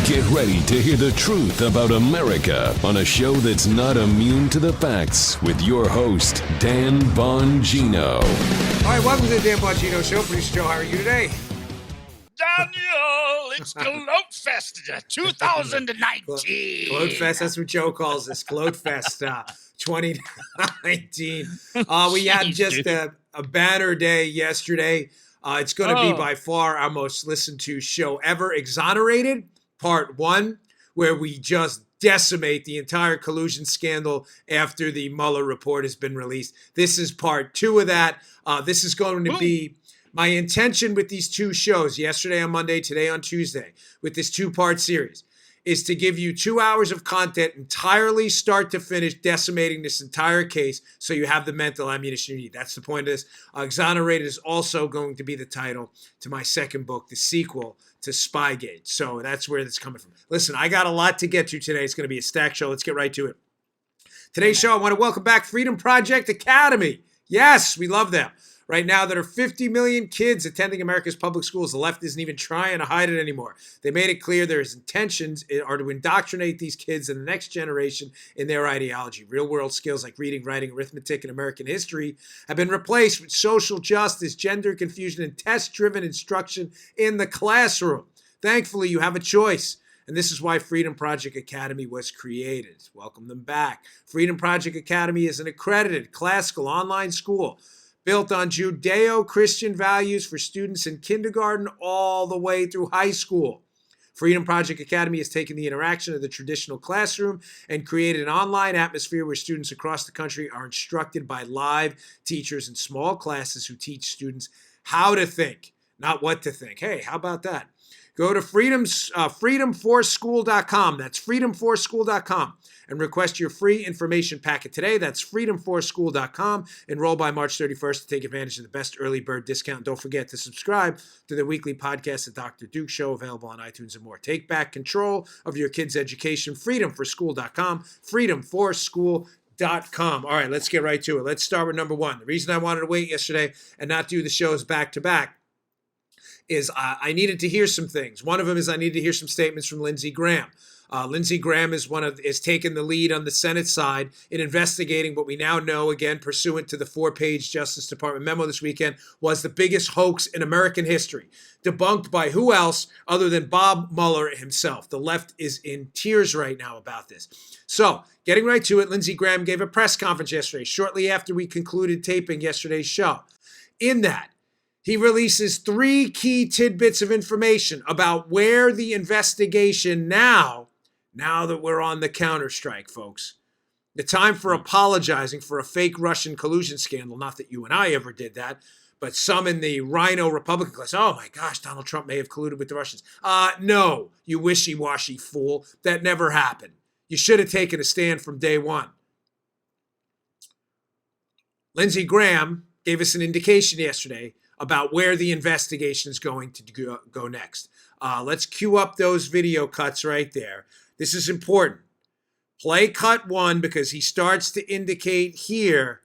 Get ready to hear the truth about America on a show that's not immune to the facts with your host, Dan Bongino. All right, welcome to the Dan Bongino Show. Producer Joe, how are you today? Daniel, it's Gloat Fest 2019. Gloat Fest, that's what Joe calls this. Gloat Fest 2019. We had just a banner day yesterday. It's going to be by far our most listened to show ever. Exonerated, Part 1, where we just decimate the entire collusion scandal after the Mueller report has been released. This is Part 2 of that. This is going to be my intention with these two shows, yesterday on Monday, today on Tuesday, with this two-part series, is to give you 2 hours of content entirely start to finish, decimating this entire case so you have the mental ammunition you need. That's the point of this. Exonerated is also going to be the title to my second book, the sequel to Spygate. So that's where that's coming from. Listen, I got a lot to get to today. It's going to be a stacked show. Let's get right to it. Today's show, I want to welcome back Freedom Project Academy. Yes, we love them. Right now, there are 50 million kids attending America's public schools. The left isn't even trying to hide it anymore. They made it clear their intentions are to indoctrinate these kids and the next generation in their ideology. Real-world skills like reading, writing, arithmetic, and American history have been replaced with social justice, gender confusion, and test-driven instruction in the classroom. Thankfully, you have a choice. And this is why Freedom Project Academy was created. Welcome them back. Freedom Project Academy is an accredited classical online school built on Judeo-Christian values for students in kindergarten all the way through high school. Freedom Project Academy has taken the interaction of the traditional classroom and created an online atmosphere where students across the country are instructed by live teachers in small classes who teach students how to think, not what to think. Hey, how about that? Go to freedomforschool.com. That's freedomforschool.com and request your free information packet today. That's freedomforschool.com. Enroll by March 31st to take advantage of the best early bird discount. Don't forget to subscribe to the weekly podcast, The Dr. Duke Show, available on iTunes and more. Take back control of your kids' education. Freedomforschool.com. Freedomforschool.com. All right, let's get right to it. Let's start with number one. The reason I wanted to wait yesterday and not do the shows back to back is I needed to hear some things. One of them is I needed to hear some statements from Lindsey Graham. Lindsey Graham is taking the lead on the Senate side in investigating what we now know, again, pursuant to the 4-page Justice Department memo this weekend, was the biggest hoax in American history. Debunked by who else other than Bob Mueller himself. The left is in tears right now about this. So, getting right to it, Lindsey Graham gave a press conference yesterday, shortly after we concluded taping yesterday's show. In that, he releases 3 key tidbits of information about where the investigation now that we're on the counterstrike, folks. The time for apologizing for a fake Russian collusion scandal, not that you and I ever did that, but some in the Rhino Republican class, oh my gosh, Donald Trump may have colluded with the Russians. No, you wishy-washy fool. That never happened. You should have taken a stand from day one. Lindsey Graham gave us an indication yesterday about where the investigation is going to go next. Let's cue up those video cuts right there. This is important. Play cut 1 because he starts to indicate here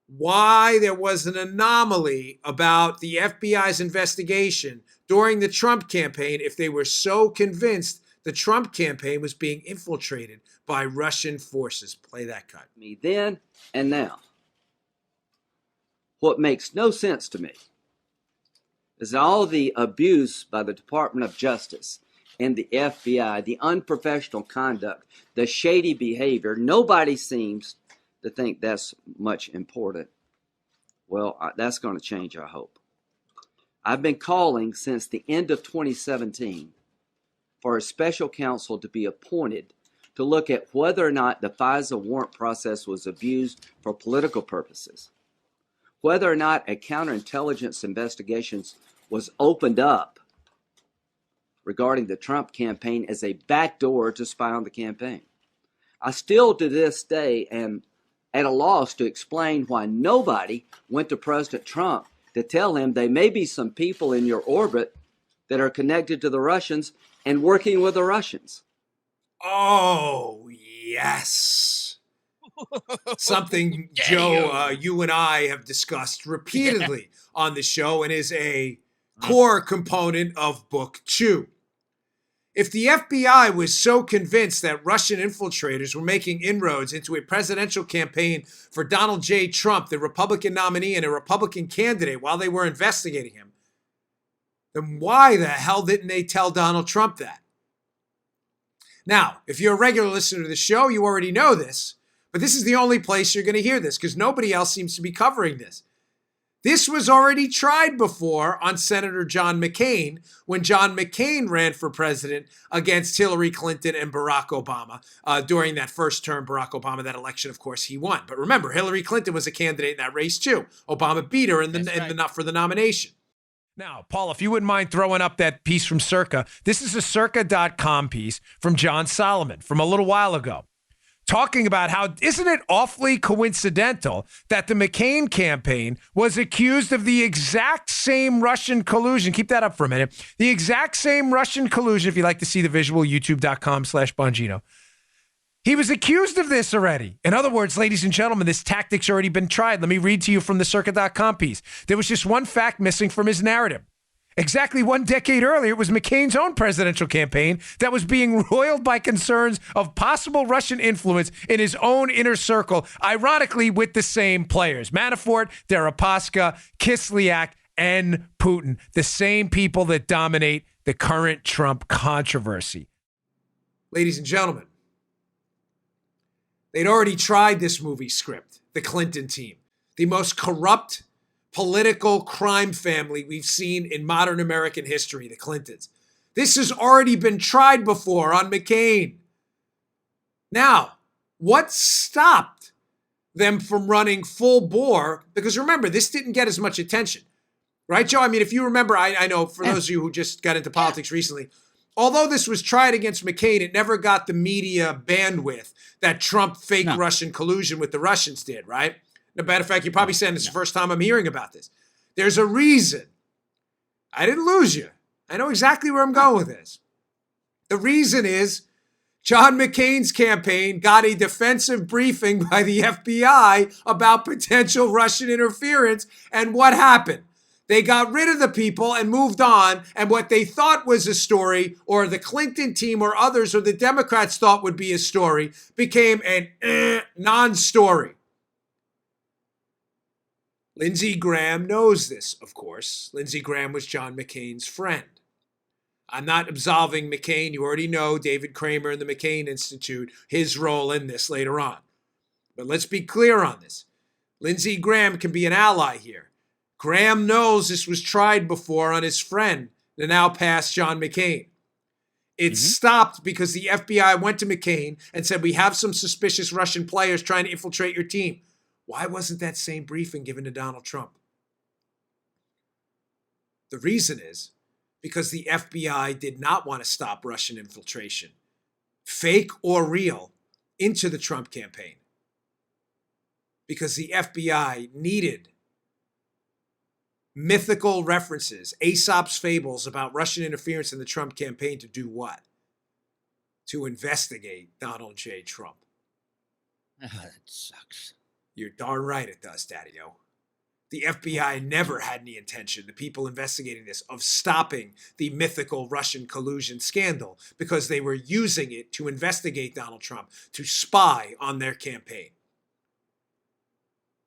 why there was an anomaly about the FBI's investigation during the Trump campaign if they were so convinced the Trump campaign was being infiltrated by Russian forces. Play that cut. Me then and now. What makes no sense to me is all the abuse by the Department of Justice and the FBI, the unprofessional conduct, the shady behavior. Nobody seems to think that's much important. Well, that's going to change, I hope. I've been calling since the end of 2017 for a special counsel to be appointed to look at whether or not the FISA warrant process was abused for political purposes, whether or not a counterintelligence investigation was opened up regarding the Trump campaign as a backdoor to spy on the campaign. I still to this day am at a loss to explain why nobody went to President Trump to tell him there may be some people in your orbit that are connected to the Russians and working with the Russians. Oh, yes. Something, Joe, you and I have discussed repeatedly on the show and is a core component of Book 2. If the FBI was so convinced that Russian infiltrators were making inroads into a presidential campaign for Donald J. Trump, the Republican nominee and a Republican candidate, while they were investigating him, then why the hell didn't they tell Donald Trump that? Now, if you're a regular listener to the show, you already know this, but this is the only place you're going to hear this because nobody else seems to be covering this. This was already tried before on Senator John McCain when John McCain ran for president against Hillary Clinton and Barack Obama during that first term. Barack Obama, that election, of course, he won. But remember, Hillary Clinton was a candidate in that race too. Obama beat her for the nomination. Now, Paul, if you wouldn't mind throwing up that piece from Circa, this is a circa.com piece from John Solomon from a little while ago, talking about how, isn't it awfully coincidental that the McCain campaign was accused of the exact same Russian collusion? Keep that up for a minute. The exact same Russian collusion, if you'd like to see the visual, youtube.com/Bongino. He was accused of this already. In other words, ladies and gentlemen, this tactic's already been tried. Let me read to you from the circa.com piece. There was just one fact missing from his narrative. Exactly 1 decade earlier, it was McCain's own presidential campaign that was being roiled by concerns of possible Russian influence in his own inner circle, ironically with the same players. Manafort, Deripaska, Kislyak, and Putin, the same people that dominate the current Trump controversy. Ladies and gentlemen, they'd already tried this movie script, the Clinton team, the most corrupt political crime family we've seen in modern American history, the Clintons. This has already been tried before on McCain. Now, what stopped them from running full bore? Because remember, this didn't get as much attention. Right, Joe? I mean, if you remember, I know for those of you who just got into politics recently, although this was tried against McCain, it never got the media bandwidth that Trump fake Russian collusion with the Russians did, right? As a matter of fact, you're probably saying this is the first time I'm hearing about this. There's a reason. I didn't lose you. I know exactly where I'm going with this. The reason is John McCain's campaign got a defensive briefing by the FBI about potential Russian interference, and what happened? They got rid of the people and moved on, and what they thought was a story, or the Clinton team or others or the Democrats thought would be a story, became an non-story. Lindsey Graham knows this, of course. Lindsey Graham was John McCain's friend. I'm not absolving McCain. You already know David Kramer and the McCain Institute, his role in this later on. But let's be clear on this. Lindsey Graham can be an ally here. Graham knows this was tried before on his friend, the now past John McCain. It stopped because the FBI went to McCain and said, we have some suspicious Russian players trying to infiltrate your team. Why wasn't that same briefing given to Donald Trump? The reason is because the FBI did not want to stop Russian infiltration, fake or real, into the Trump campaign. Because the FBI needed mythical references, Aesop's fables about Russian interference in the Trump campaign to do what? To investigate Donald J. Trump. Oh, that sucks. You're darn right it does, Daddy-O. The FBI never had any intention, the people investigating this, of stopping the mythical Russian collusion scandal because they were using it to investigate Donald Trump, to spy on their campaign.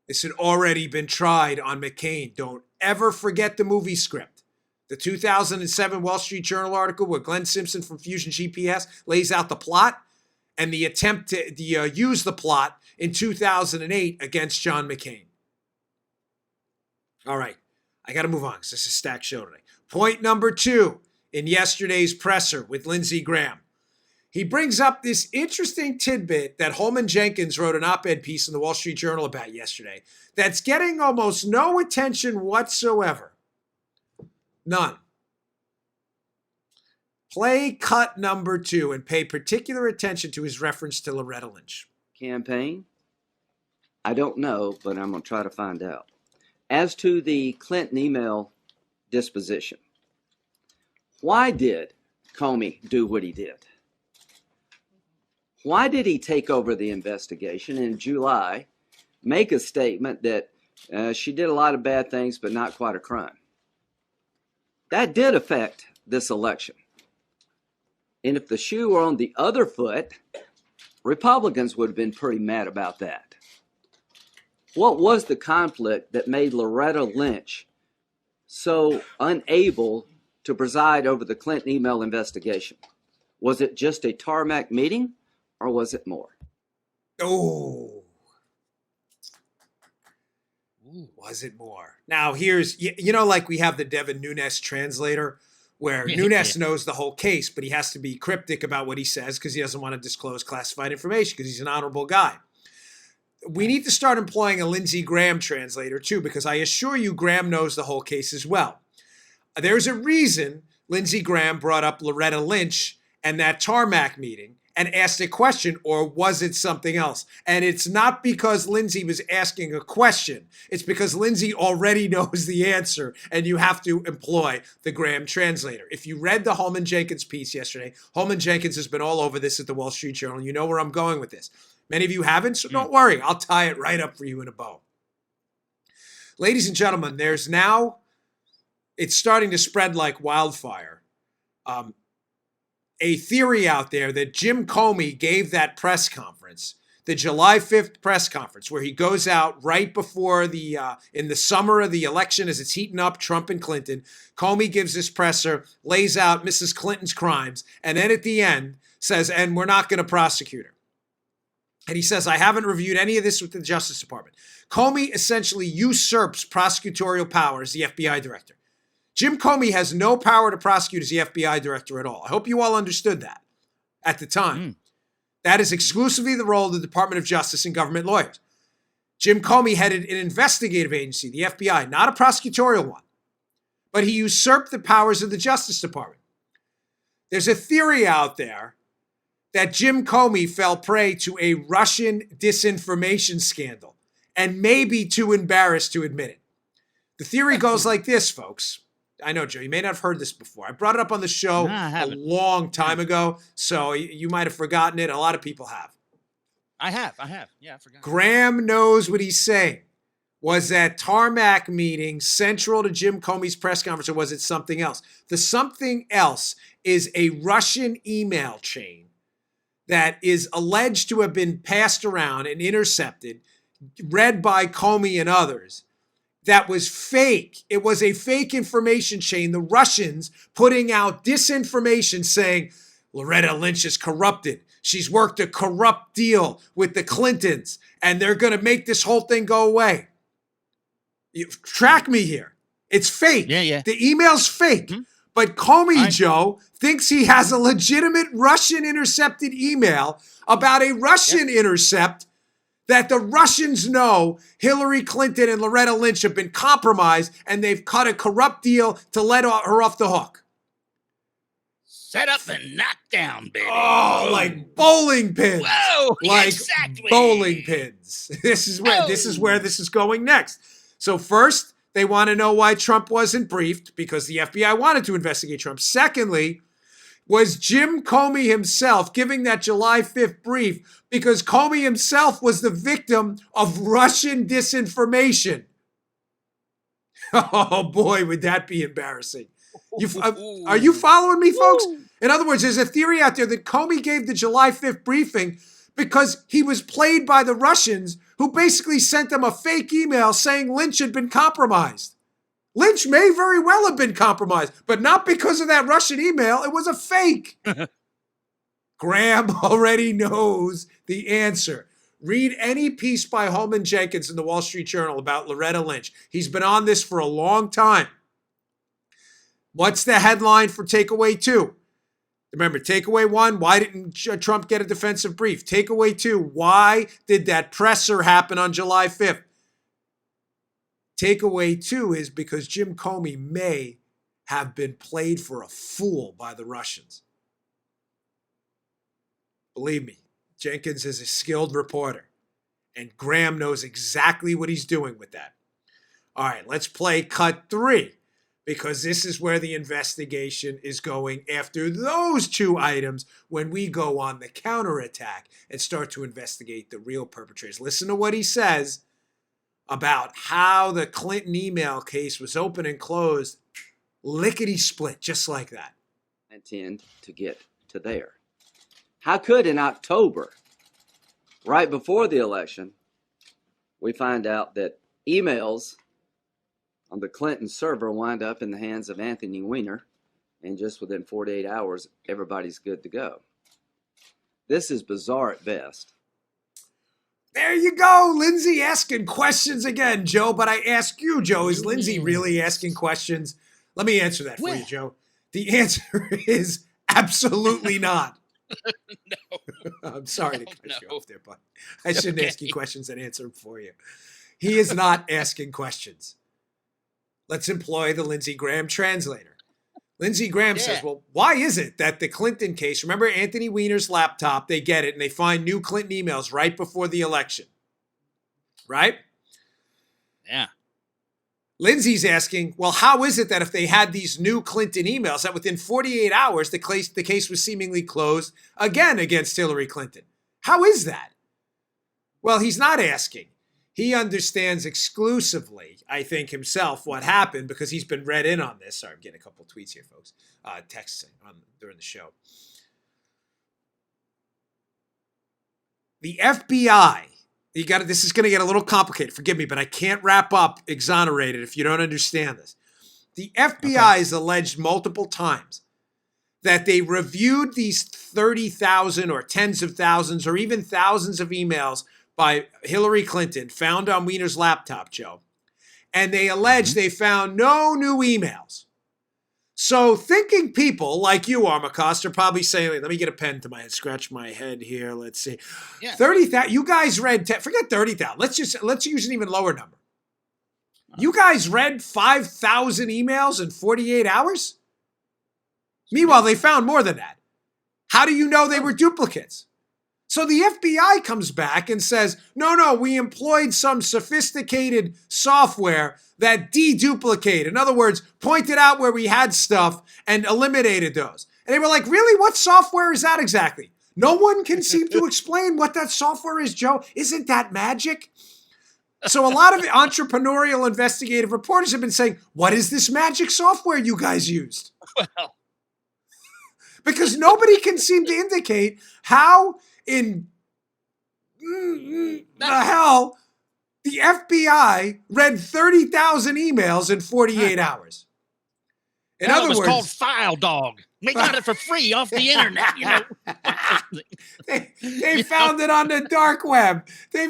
This had already been tried on McCain. Don't ever forget the movie script. The 2007 Wall Street Journal article where Glenn Simpson from Fusion GPS lays out the plot and the attempt to use the plot in 2008 against John McCain. All right, I got to move on because this is a stacked show today. Point number 2 in yesterday's presser with Lindsey Graham. He brings up this interesting tidbit that Holman Jenkins wrote an op-ed piece in the Wall Street Journal about yesterday that's getting almost no attention whatsoever. None. Play cut number 2 and pay particular attention to his reference to Loretta Lynch. Campaign? I don't know, but I'm going to try to find out. As to the Clinton email disposition, why did Comey do what he did? Why did he take over the investigation in July, make a statement that she did a lot of bad things, but not quite a crime? That did affect this election. And if the shoe were on the other foot, Republicans would have been pretty mad about that. What was the conflict that made Loretta Lynch so unable to preside over the Clinton email investigation? Was it just a tarmac meeting, or was it more? Oh. Was it more? Now, here's, like we have the Devin Nunes translator, where Nunes knows the whole case, but he has to be cryptic about what he says because he doesn't want to disclose classified information because he's an honorable guy. We need to start employing a Lindsey Graham translator too, because I assure you Graham knows the whole case as well. There's a reason Lindsey Graham brought up Loretta Lynch and that tarmac meeting and asked a question, or was it something else? And it's not because Lindsey was asking a question. It's because Lindsey already knows the answer, and you have to employ the Graham translator. If you read the Holman Jenkins piece yesterday, Holman Jenkins has been all over this at the Wall Street Journal. You know where I'm going with this. Many of you haven't, so don't worry. I'll tie it right up for you in a bow. Ladies and gentlemen, there's now, it's starting to spread like wildfire. A theory out there that Jim Comey gave that press conference, the July 5th press conference, where he goes out right before in the summer of the election as it's heating up, Trump and Clinton. Comey gives this presser, lays out Mrs. Clinton's crimes, and then at the end says, and we're not going to prosecute her. And he says, I haven't reviewed any of this with the Justice Department. Comey essentially usurps prosecutorial power as the FBI director. Jim Comey has no power to prosecute as the FBI director at all. I hope you all understood that at the time. That is exclusively the role of the Department of Justice and government lawyers. Jim Comey headed an investigative agency, the FBI, not a prosecutorial one. But he usurped the powers of the Justice Department. There's a theory out there that Jim Comey fell prey to a Russian disinformation scandal and may be too embarrassed to admit it. The theory goes like this, folks. I know, Joe, you may not have heard this before. I brought it up on the show a long time ago, so you might have forgotten it. A lot of people have. I have. Yeah, I forgot. Graham knows what he's saying. Was that tarmac meeting central to Jim Comey's press conference, or was it something else? The something else is a Russian email chain that is alleged to have been passed around and intercepted, read by Comey and others. That was fake. It was a fake information chain. The Russians putting out disinformation saying Loretta Lynch is corrupted. She's worked a corrupt deal with the Clintons, and they're going to make this whole thing go away. You track me here. It's fake. Yeah. The email's fake. But Comey, Joe, thinks he has a legitimate Russian intercepted email about a Russian intercept that the Russians know Hillary Clinton and Loretta Lynch have been compromised, and they've cut a corrupt deal to let her off the hook. Set up and knock down, baby. Oh, like bowling pins. Whoa, like exactly. Bowling pins. This is where this is going next. So first, they want to know why Trump wasn't briefed, because the FBI wanted to investigate Trump. Secondly, was Jim Comey himself giving that July 5th brief because Comey himself was the victim of Russian disinformation. Oh boy, would that be embarrassing. Are you following me, folks? In other words, there's a theory out there that Comey gave the July 5th briefing because he was played by the Russians, who basically sent them a fake email saying Lynch had been compromised. Lynch may very well have been compromised, but not because of that Russian email. It was a fake. Graham already knows the answer. Read any piece by Holman Jenkins in the Wall Street Journal about Loretta Lynch. He's been on this for a long time. What's the headline for takeaway 2? Remember, takeaway 1, why didn't Trump get a defensive brief? Takeaway 2, why did that presser happen on July 5th? Takeaway 2 is because Jim Comey may have been played for a fool by the Russians. Believe me, Jenkins is a skilled reporter, and Graham knows exactly what he's doing with that. All right, let's play cut 3, because this is where the investigation is going after those 2 items when we go on the counterattack and start to investigate the real perpetrators. Listen to what he says about how the Clinton email case was open and closed, lickety-split, just like that. I intend to get to there. How could in October, right before the election, we find out that emails on the Clinton server wind up in the hands of Anthony Weiner, and just within 48 hours, everybody's good to go? This is bizarre at best. There you go. Lindsay asking questions again, Joe. But I ask you, Joe, is Lindsay really asking questions? Let me answer that for you, Joe. The answer is absolutely not. No. I'm sorry to cut you off there, but I It's shouldn't okay. ask you questions and answer them for you. He is not asking questions. Let's employ the Lindsey Graham translator. Lindsey Graham says, well, why is it that the Clinton case, remember Anthony Weiner's laptop, they get it and they find new Clinton emails right before the election, right? Yeah. Lindsey's asking, well, how is it that if they had these new Clinton emails that within 48 hours, the case was seemingly closed again against Hillary Clinton? How is that? Well, he's not asking. He understands exclusively, I think, himself what happened because he's been read in on this. Sorry, I'm getting a couple of tweets here, folks. Texting during the show. The FBI, this is going to get a little complicated. Forgive me, but I can't wrap up Exonerated if you don't understand this. The FBI has alleged multiple times that they reviewed these 30,000 or tens of thousands or even thousands of emails by Hillary Clinton found on Weiner's laptop, Joe. And they allege they found no new emails. So thinking people like you, Armacost, are probably saying, let me get a pen to my head, scratch my head here. Let's see. Yeah. 30,000. You guys read, forget 30,000. Let's use an even lower number. You guys read 5,000 emails in 48 hours? Meanwhile, they found more than that. How do you know they were duplicates? So the FBI comes back and says, no, we employed some sophisticated software that deduplicated. In other words, pointed out where we had stuff and eliminated those. And they were like, really? What software is that exactly? No one can seem to explain what that software is, Joe. Isn't that magic? So a lot of entrepreneurial investigative reporters have been saying, what is this magic software you guys used? Well, because nobody can seem to indicate how in the hell the FBI read 30,000 emails in 48 hours. In other it was words, called File Dog. We got it for free off the internet, you know. they found it on the dark web. They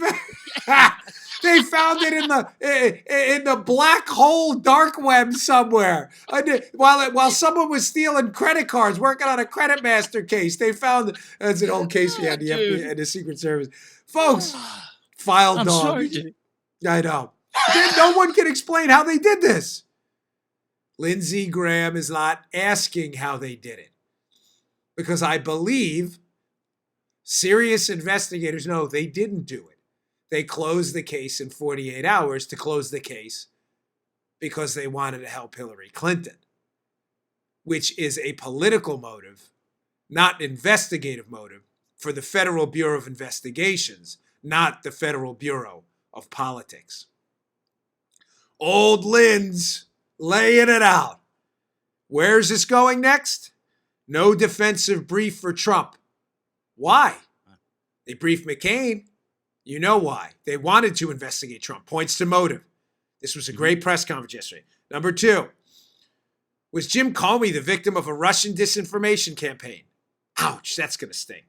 found it in the black hole dark web somewhere. While someone was stealing credit cards, working on a credit master case, they found that's an old case we had the FBI and the Secret Service, folks. File I'm Dog. sorry, dude. I know. No one can explain how they did this. Lindsey Graham is not asking how they did it because I believe serious investigators know they didn't do it. They closed the case in 48 hours to close the case because they wanted to help Hillary Clinton, which is a political motive, not an investigative motive for the Federal Bureau of Investigations, not the Federal Bureau of Politics. Old Lynn's laying it out. Where's this going next? No defensive brief for Trump. Why? They briefed McCain. You know why. They wanted to investigate Trump. Points to motive. This was a great press conference yesterday. Number 2, was Jim Comey the victim of a Russian disinformation campaign? Ouch, that's going to sting.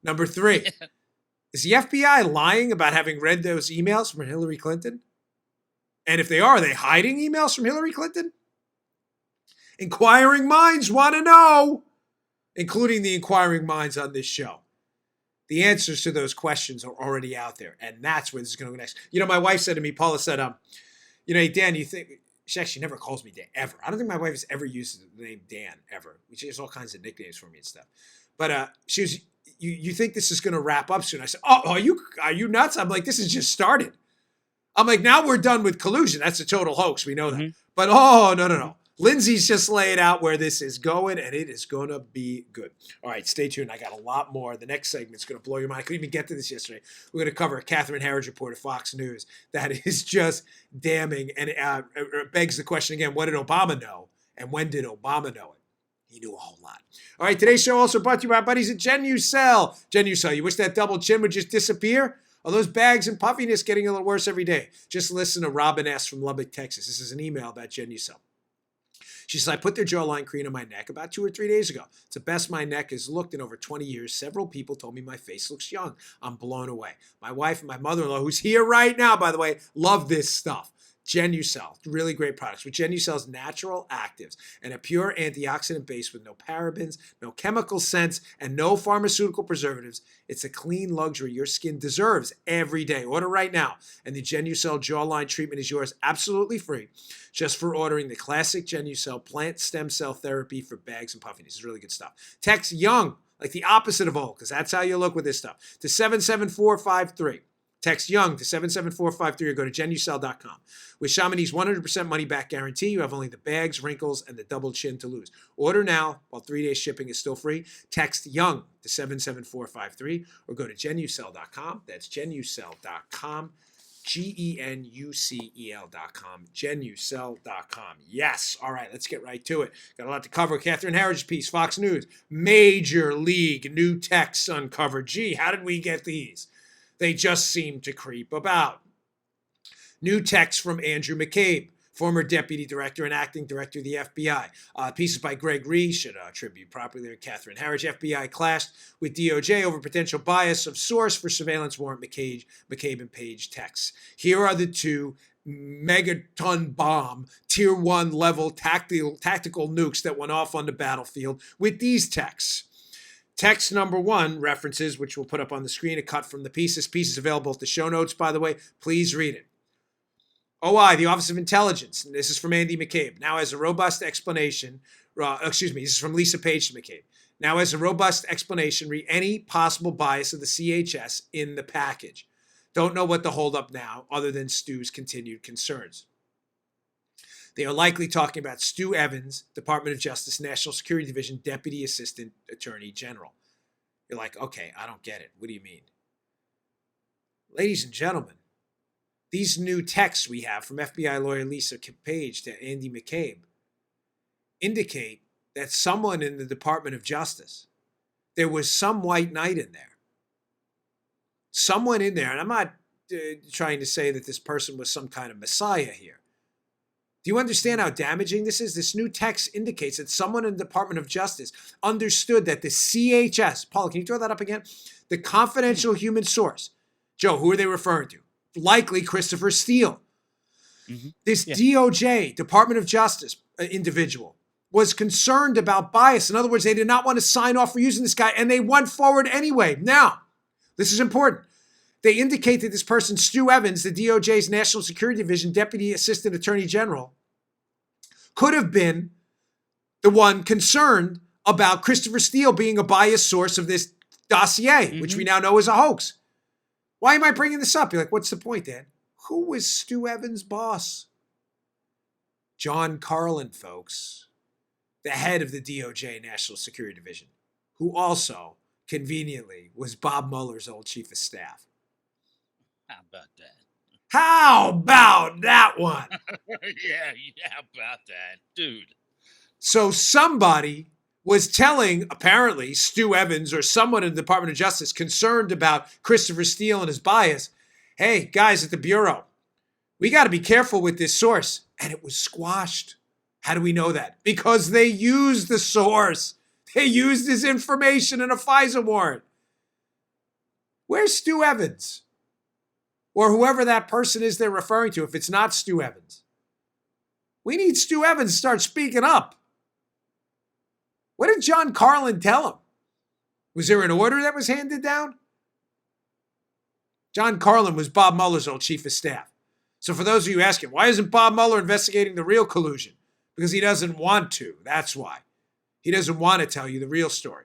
Number 3, is the FBI lying about having read those emails from Hillary Clinton? And if they are they hiding emails from Hillary Clinton? Inquiring minds want to know, including the inquiring minds on this show. The answers to those questions are already out there, and that's where this is going to go next. You know, my wife said to me, Paula said, hey, Dan, you think, she actually never calls me Dan, ever. I don't think my wife has ever used the name Dan, ever. She has all kinds of nicknames for me and stuff. But she was, you think this is going to wrap up soon? I said, are you nuts? I'm like, this has just started. I'm like, now we're done with collusion. That's a total hoax. We know that. But, no. Lindsay's just laid out where this is going, and it is going to be good. All right, stay tuned. I got a lot more. The next segment's going to blow your mind. I couldn't even get to this yesterday. We're going to cover a Catherine Herridge report of Fox News that is just damning, and it begs the question again, what did Obama know, and when did Obama know it? He knew a whole lot. All right, today's show also brought to you by our buddies at Genucel. Genucel, you wish that double chin would just disappear? Are those bags and puffiness getting a little worse every day? Just listen to Robin S. from Lubbock, Texas. This is an email about Genucel. She says, I put their jawline cream on my neck about 2 or 3 days ago. It's the best my neck has looked in over 20 years. Several people told me my face looks young. I'm blown away. My wife and my mother-in-law, who's here right now, by the way, love this stuff. Genucel, really great products. With Genucel's natural actives and a pure antioxidant base with no parabens, no chemical scents, and no pharmaceutical preservatives, it's a clean luxury your skin deserves every day. Order right now, and the Genucel jawline treatment is yours absolutely free just for ordering the classic Genucel plant stem cell therapy for bags and puffiness. It's really good stuff. Text YOUNG, like the opposite of old, because that's how you look with this stuff, to 77453. Text YOUNG to 77453 or go to Genucel.com. With Chamonix's 100% money-back guarantee, you have only the bags, wrinkles, and the double chin to lose. Order now while 3-day shipping is still free. Text YOUNG to 77453 or go to Genucel.com. That's Genucel.com. Genucel.com. Genucel.com. Yes. All right, let's get right to it. Got a lot to cover. Catherine Herridge's piece, Fox News. Major League new texts uncovered. Gee, how did we get these? They just seem to creep about. New text from Andrew McCabe, former deputy director and acting director of the FBI. Pieces by Greg Reese should attribute properly to Catherine Herridge. FBI clashed with DOJ over potential bias of source for surveillance warrant McCabe and Page texts. Here are the 2 megaton bomb, tier 1 level tactical nukes that went off on the battlefield with these texts. Text number 1 references, which we'll put up on the screen, a cut from the piece. This piece is available at the show notes, by the way. Please read it. OI, the Office of Intelligence, and this is from Andy McCabe, now has a robust explanation. This is from Lisa Page to McCabe. Now has a robust explanation re any possible bias of the CHS in the package. Don't know what the holdup now, other than Stu's continued concerns. They are likely talking about Stu Evans, Department of Justice, National Security Division, Deputy Assistant Attorney General. You're like, okay, I don't get it. What do you mean? Ladies and gentlemen, these new texts we have from FBI lawyer Lisa Page to Andy McCabe indicate that someone in the Department of Justice, there was some white knight in there. Someone in there, and I'm not trying to say that this person was some kind of messiah here. Do you understand how damaging this is? This new text indicates that someone in the Department of Justice understood that the CHS, Paula, can you throw that up again? The confidential human source. Joe, who are they referring to? Likely Christopher Steele. Mm-hmm. This DOJ, Department of Justice individual, was concerned about bias. In other words, they did not want to sign off for using this guy, and they went forward anyway. Now, this is important. They indicate that this person, Stu Evans, the DOJ's National Security Division Deputy Assistant Attorney General, could have been the one concerned about Christopher Steele being a biased source of this dossier, which we now know is a hoax. Why am I bringing this up? You're like, what's the point, Dan? Who was Stu Evans' boss? John Carlin, folks, the head of the DOJ National Security Division, who also, conveniently, was Bob Mueller's old chief of staff. How about that? How about that one? yeah, how about that, dude? So somebody was telling, apparently, Stu Evans or someone in the Department of Justice concerned about Christopher Steele and his bias, hey, guys at the Bureau, we got to be careful with this source. And it was squashed. How do we know that? Because they used the source. They used his information in a FISA warrant. Where's Stu Evans? Or whoever that person is they're referring to, if it's not Stu Evans. We need Stu Evans to start speaking up. What did John Carlin tell him? Was there an order that was handed down? John Carlin was Bob Mueller's old chief of staff. So for those of you asking, why isn't Bob Mueller investigating the real collusion? Because he doesn't want to. That's why. He doesn't want to tell you the real story.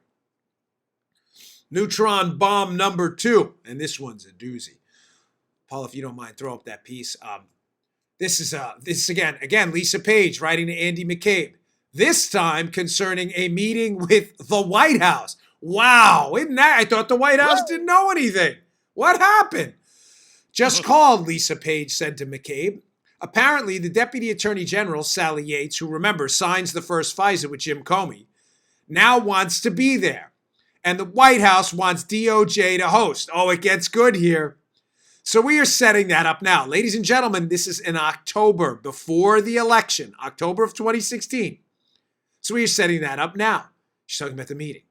Neutron bomb number 2. And this one's a doozy. Paul, if you don't mind, throw up that piece. This is again, Lisa Page writing to Andy McCabe. This time concerning a meeting with the White House. Wow, isn't that? I thought the White House didn't know anything. What happened? Just called, Lisa Page said to McCabe. Apparently, the Deputy Attorney General, Sally Yates, who, remember, signs the first FISA with Jim Comey, now wants to be there. And the White House wants DOJ to host. Oh, it gets good here. So we are setting that up now. Ladies and gentlemen, this is in October, before the election, October of 2016. So we are setting that up now. She's talking about the meeting.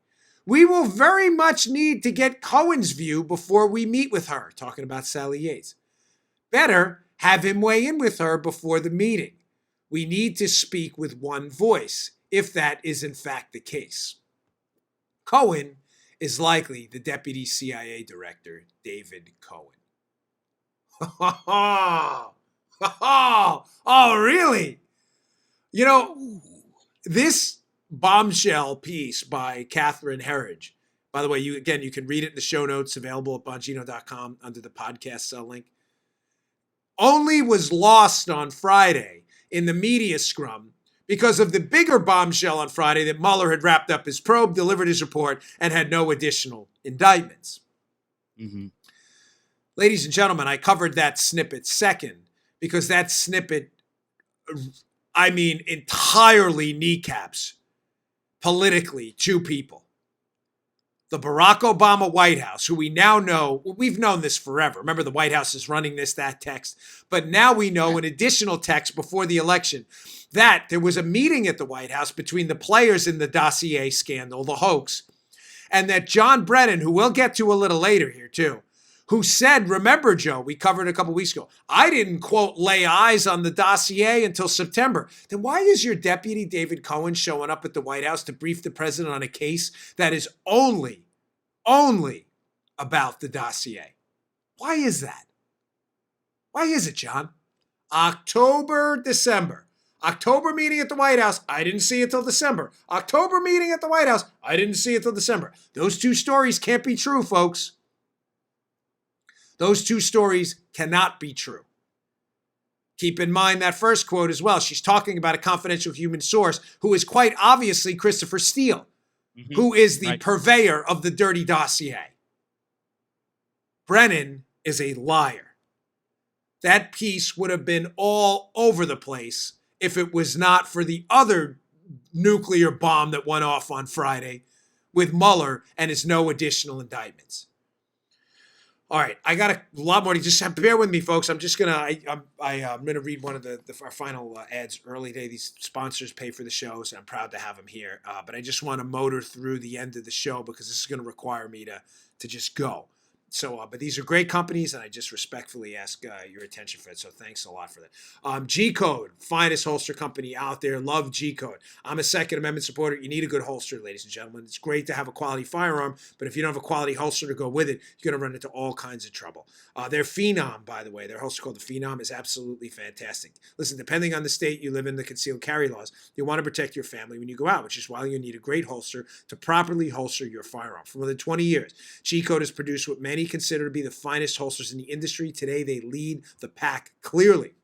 We will very much need to get Cohen's view before we meet with her, talking about Sally Yates. Better have him weigh in with her before the meeting. We need to speak with one voice, if that is in fact the case. Cohen is likely the deputy CIA director, David Cohen. Oh, really? You know, this bombshell piece by Catherine Herridge, by the way, you can read it in the show notes available at Bongino.com under the podcast link, only was lost on Friday in the media scrum because of the bigger bombshell on Friday that Mueller had wrapped up his probe, delivered his report, and had no additional indictments. Mm-hmm. Ladies and gentlemen, I covered that snippet second because that snippet, entirely kneecaps politically two people. The Barack Obama White House, who we now know, we've known this forever. Remember, the White House is running that text. But now we know an additional text before the election that there was a meeting at the White House between the players in the dossier scandal, the hoax, and that John Brennan, who we'll get to a little later here too, who said, remember, Joe, we covered it a couple weeks ago, I didn't, quote, lay eyes on the dossier until September. Then why is your deputy, David Cohen, showing up at the White House to brief the president on a case that is only about the dossier? Why is that? Why is it, John? October, December. October meeting at the White House, I didn't see it till December. October meeting at the White House, I didn't see it till December. Those two stories can't be true, folks. Those two stories cannot be true. Keep in mind that first quote as well. She's talking about a confidential human source who is quite obviously Christopher Steele, who is the purveyor of the dirty dossier. Brennan is a liar. That piece would have been all over the place if it was not for the other nuclear bomb that went off on Friday with Mueller and his no additional indictments. All right, I got a lot more to just have to bear with me, folks. I'm just gonna I'm gonna read one of our final ads early today. These sponsors pay for the shows, and I'm proud to have them here. But I just want to motor through the end of the show because this is going to require me to just go. So, but these are great companies, and I just respectfully ask your attention for it. So thanks a lot for that. G-Code, finest holster company out there. Love G-Code. I'm a Second Amendment supporter. You need a good holster, ladies and gentlemen. It's great to have a quality firearm, but if you don't have a quality holster to go with it, you're going to run into all kinds of trouble. Their Phenom, by the way, their holster called the Phenom is absolutely fantastic. Listen, depending on the state you live in, the concealed carry laws, you want to protect your family when you go out, which is why you need a great holster to properly holster your firearm. For more than 20 years, G-Code has produced what many consider to be the finest holsters in the industry. Today, they lead the pack clearly.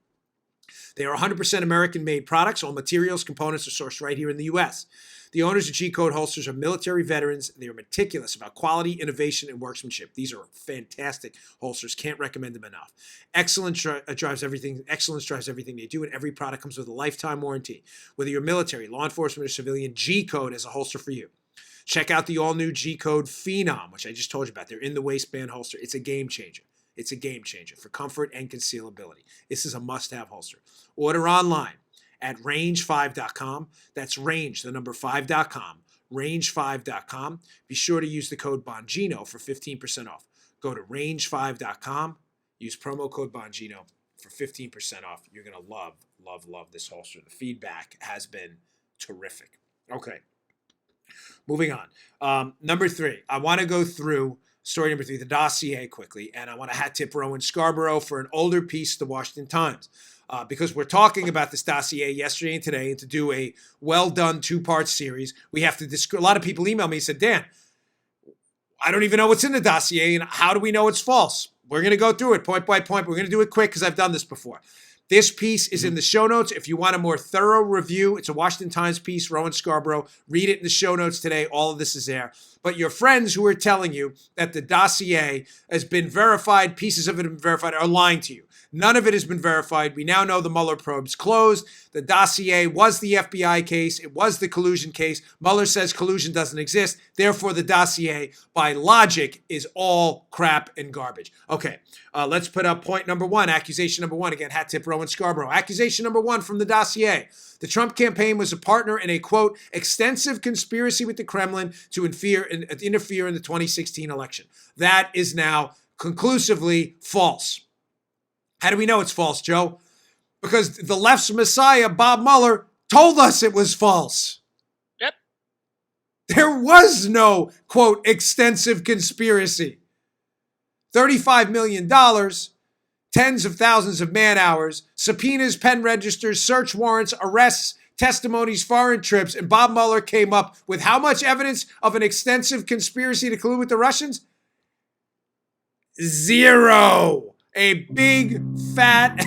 They are 100% American-made products. All materials, components are sourced right here in the U.S. The owners of G-Code holsters are military veterans. They are meticulous about quality, innovation, and workmanship. These are fantastic holsters. Can't recommend them enough. Excellence drives everything they do, and every product comes with a lifetime warranty. Whether you're military, law enforcement, or civilian, G-Code is a holster for you. Check out the all-new G-Code Phenom, which I just told you about. They're in the waistband holster. It's a game changer. It's a game changer for comfort and concealability. This is a must-have holster. Order online at range5.com. That's range, the number 5.com. Range5.com. Be sure to use the code Bongino for 15% off. Go to range5.com. Use promo code Bongino for 15% off. You're going to love, love, love this holster. The feedback has been terrific. Okay. Moving on. Number 3, I want to go through story number 3, the dossier quickly, and I want to hat tip Rowan Scarborough for an older piece, the Washington Times, because we're talking about this dossier yesterday and today, and to do a well-done 2-part series, we have to a lot of people emailed me and said, Dan, I don't even know what's in the dossier, and how do we know it's false? We're going to go through it point by point. We're going to do it quick because I've done this before. This piece is in the show notes. If you want a more thorough review, it's a Washington Times piece, Rowan Scarborough. Read it in the show notes today. All of this is there. But your friends who are telling you that the dossier has been verified, pieces of it have been verified, are lying to you. None of it has been verified. We now know the Mueller probe's closed. The dossier was the FBI case. It was the collusion case. Mueller says collusion doesn't exist. Therefore, the dossier, by logic, is all crap and garbage. Okay, let's put up point number one, accusation number one. Again, hat tip Rowan Scarborough. Accusation number one from the dossier. The Trump campaign was a partner in a, quote, extensive conspiracy with the Kremlin to interfere in the 2016 election. That is now conclusively false. How do we know it's false, Joe? Because the left's messiah, Bob Mueller, told us it was false. Yep. There was no, quote, extensive conspiracy. $35 million, tens of thousands of man-hours, subpoenas, pen registers, search warrants, arrests, testimonies, foreign trips, and Bob Mueller came up with how much evidence of an extensive conspiracy to collude with the Russians? Zero. A big fat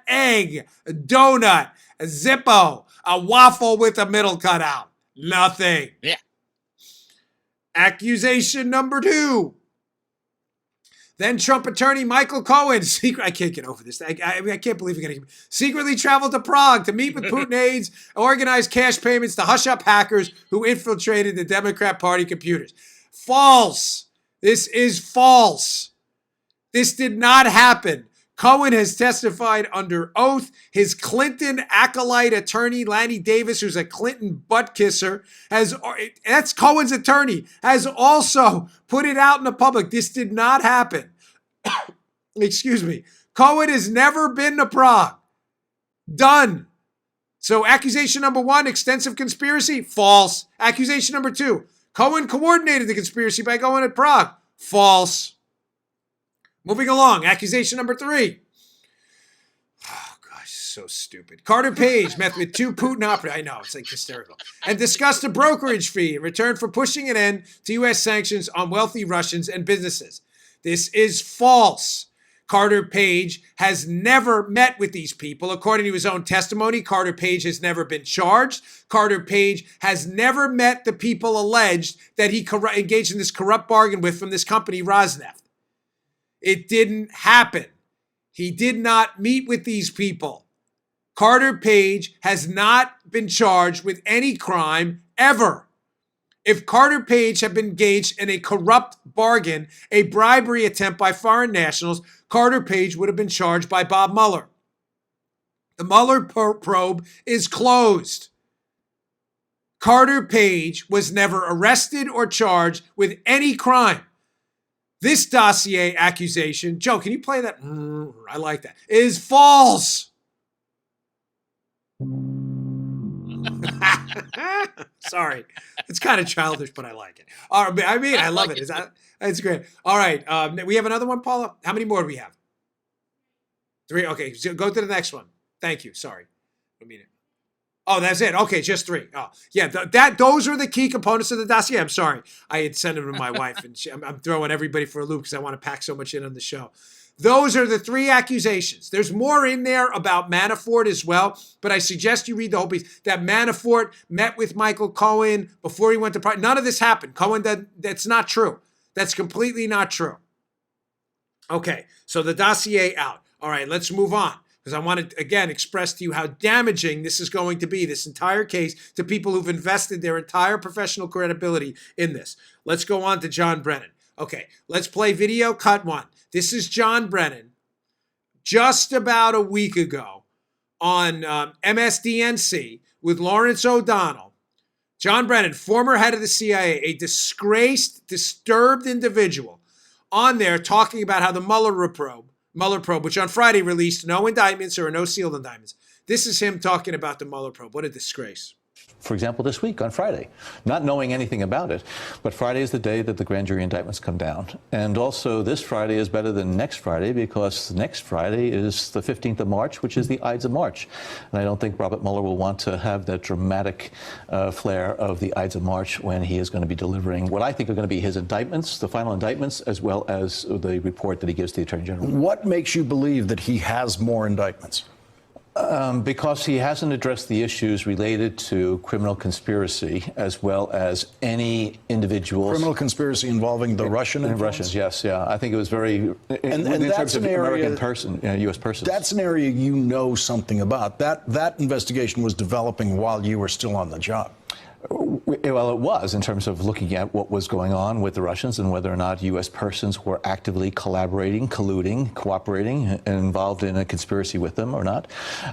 egg, a donut, a Zippo, a waffle with a middle cut out. Nothing. Yeah. Accusation number two. Then Trump attorney Michael Cohen, I can't get over this. I can't believe we're going to secretly traveled to Prague to meet with Putin aides, organize cash payments to hush up hackers who infiltrated the Democrat Party computers. False. This is false. This did not happen. Cohen has testified under oath. His Clinton acolyte attorney, Lanny Davis, who's a Clinton butt kisser, that's Cohen's attorney, has also put it out in the public. This did not happen. Excuse me. Cohen has never been to Prague. Done. So accusation number one, extensive conspiracy, false. Accusation number two, Cohen coordinated the conspiracy by going to Prague. False. Moving along. Accusation number three. Oh, gosh, so stupid. Carter Page met with two Putin operatives. I know, it's like hysterical. And discussed a brokerage fee in return for pushing an end to U.S. sanctions on wealthy Russians and businesses. This is false. Carter Page has never met with these people. According to his own testimony, Carter Page has never been charged. Carter Page has never met the people alleged that he engaged in this corrupt bargain with from this company, Rosneft. It didn't happen. He did not meet with these people. Carter Page has not been charged with any crime ever. If Carter Page had been engaged in a corrupt bargain, a bribery attempt by foreign nationals, Carter Page would have been charged by Bob Mueller. The Mueller probe is closed. Carter Page was never arrested or charged with any crime. This dossier accusation, Joe, can you play that? I like that. Is false. Sorry. It's kind of childish, but I like it. I love it. It's great. All right. We have another one, Paula? How many more do we have? 3. Okay. So go to the next one. Thank you. Sorry. Oh, that's it. Okay, just 3. Oh, yeah. Those are the key components of the dossier. I'm sorry. I had sent them to my wife, and I'm throwing everybody for a loop because I want to pack so much in on the show. Those are the 3 accusations. There's more in there about Manafort as well, but I suggest you read the whole piece. That Manafort met with Michael Cohen before he went to private. None of this happened. Cohen, that's not true. That's completely not true. Okay, so the dossier out. All right, let's move on, because I want to, again, express to you how damaging this is going to be, this entire case, to people who've invested their entire professional credibility in this. Let's go on to John Brennan. Okay, let's play video cut 1. This is John Brennan just about a week ago on MSDNC with Lawrence O'Donnell. John Brennan, former head of the CIA, a disgraced, disturbed individual, on there talking about how the Mueller probe, which on Friday released no indictments or no sealed indictments. This is him talking about the Mueller probe. What a disgrace. For example, this week on Friday, not knowing anything about it, but Friday is the day that the grand jury indictments come down. And also this Friday is better than next Friday because next Friday is the 15th of March, which is the Ides of March. And I don't think Robert Mueller will want to have that dramatic flair of the Ides of March when he is going to be delivering what I think are going to be his indictments, the final indictments, as well as the report that he gives to the Attorney General. What makes you believe that he has more indictments? Because he hasn't addressed the issues related to criminal conspiracy as well as any individuals. Criminal conspiracy involving the Russian influence? Russians, yes, yeah. I think it was very, and in that's terms of an area, American person, U.S. persons. That's an area you know something about. That investigation was developing while you were still on the job. Well, it was in terms of looking at what was going on with the Russians and whether or not U.S. persons were actively collaborating, colluding, cooperating, and involved in a conspiracy with them or not.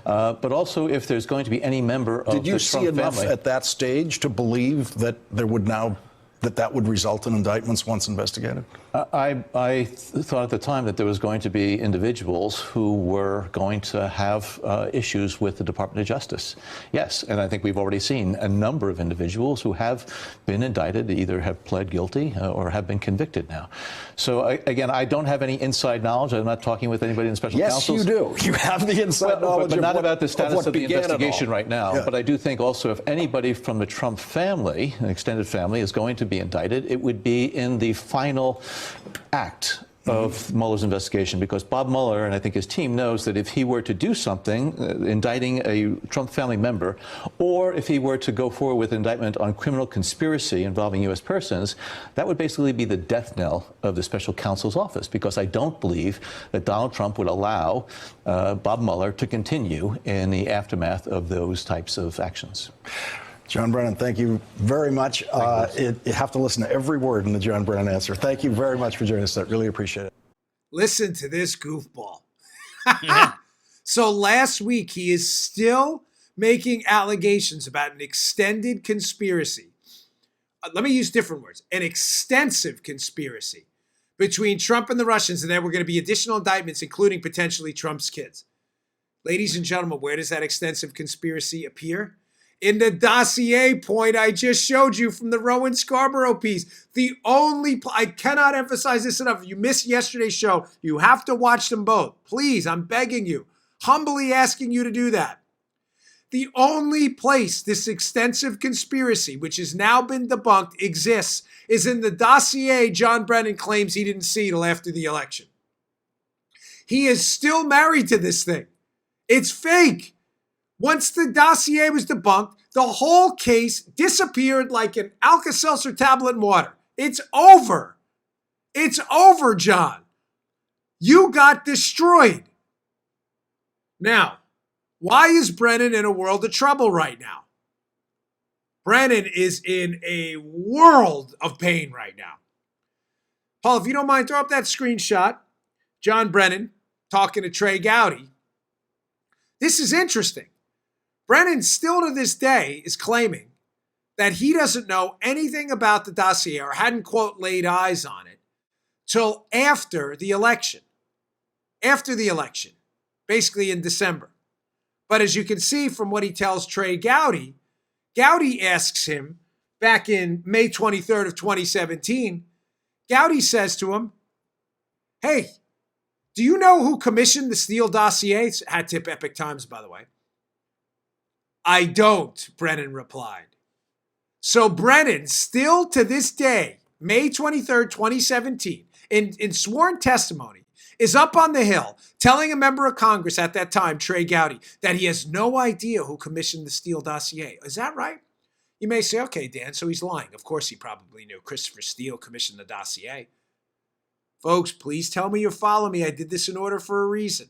But also if there's going to be any member of the Trump family. Did you see enough at that stage to believe that there would now that would result in indictments once investigated? I thought at the time that there was going to be individuals who were going to have issues with the Department of Justice. Yes, and I think we've already seen a number of individuals who have been indicted, either have pled guilty or have been convicted now. So again, I don't have any inside knowledge. I'm not talking with anybody in special counsel. Yes, you do. You have the inside knowledge, but not about the status of the investigation right now. Yeah. But I do think also if anybody from the Trump family, an extended family, is going to be indicted, it would be in the final act of Mueller's investigation, because Bob Mueller and I think his team knows that if he were to do something, indicting a Trump family member, or if he were to go forward with indictment on criminal conspiracy involving U.S. persons, that would basically be the death knell of the special counsel's office, because I don't believe that Donald Trump would allow Bob Mueller to continue in the aftermath of those types of actions. John Brennan, thank you very much. You have to listen to every word in the John Brennan answer. Thank you very much for joining us. I really appreciate it. Listen to this goofball. So last week, he is still making allegations about an extended conspiracy. Let me use different words. An extensive conspiracy between Trump and the Russians, and there were going to be additional indictments, including potentially Trump's kids. Ladies and gentlemen, where does that extensive conspiracy appear? In the dossier point I just showed you from the Rowan Scarborough piece. The only, I cannot emphasize this enough. If you missed yesterday's show, you have to watch them both. Please, I'm begging you, humbly asking you to do that. The only place this extensive conspiracy, which has now been debunked, exists is in the dossier John Brennan claims he didn't see till after the election. He is still married to this thing. It's fake. Once the dossier was debunked, the whole case disappeared like an Alka-Seltzer tablet in water. It's over. It's over, John. You got destroyed. Now, why is Brennan in a world of trouble right now? Brennan is in a world of pain right now. Paul, if you don't mind, throw up that screenshot. John Brennan talking to Trey Gowdy. This is interesting. Brennan still to this day is claiming that he doesn't know anything about the dossier or hadn't, quote, laid eyes on it till after the election. After the election, basically in December. But as you can see from what he tells Trey Gowdy, Gowdy asks him back in May 23rd of 2017, Gowdy says to him, hey, do you know who commissioned the Steele dossier? It's hat tip Epic Times, by the way. I don't, Brennan replied. So Brennan, still to this day, May 23rd, 2017, in sworn testimony, is up on the Hill telling a member of Congress at that time, Trey Gowdy, that he has no idea who commissioned the Steele dossier. Is that right? You may say, okay, Dan, so he's lying. Of course he probably knew Christopher Steele commissioned the dossier. Folks, please tell me you follow me. I did this in order for a reason.